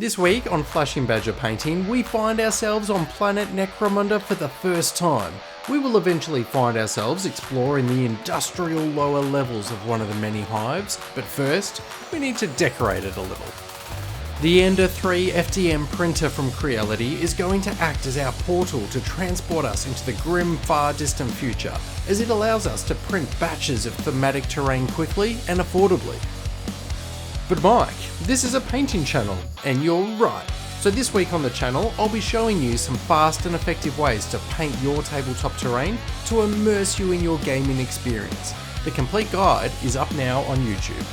This week on Flashing Badger Painting, we find ourselves on planet Necromunda for the first time. We will eventually find ourselves exploring the industrial lower levels of one of the many hives, but first, we need to decorate it a little. The Ender-3 FDM printer from Creality is going to act as our portal to transport us into the grim, far distant future, as it allows us to print batches of thematic terrain quickly and affordably. But Mike, this is a painting channel, and you're right. So this week on the channel, I'll be showing you some fast and effective ways to paint your tabletop terrain to immerse you in your gaming experience. The complete guide is up now on YouTube.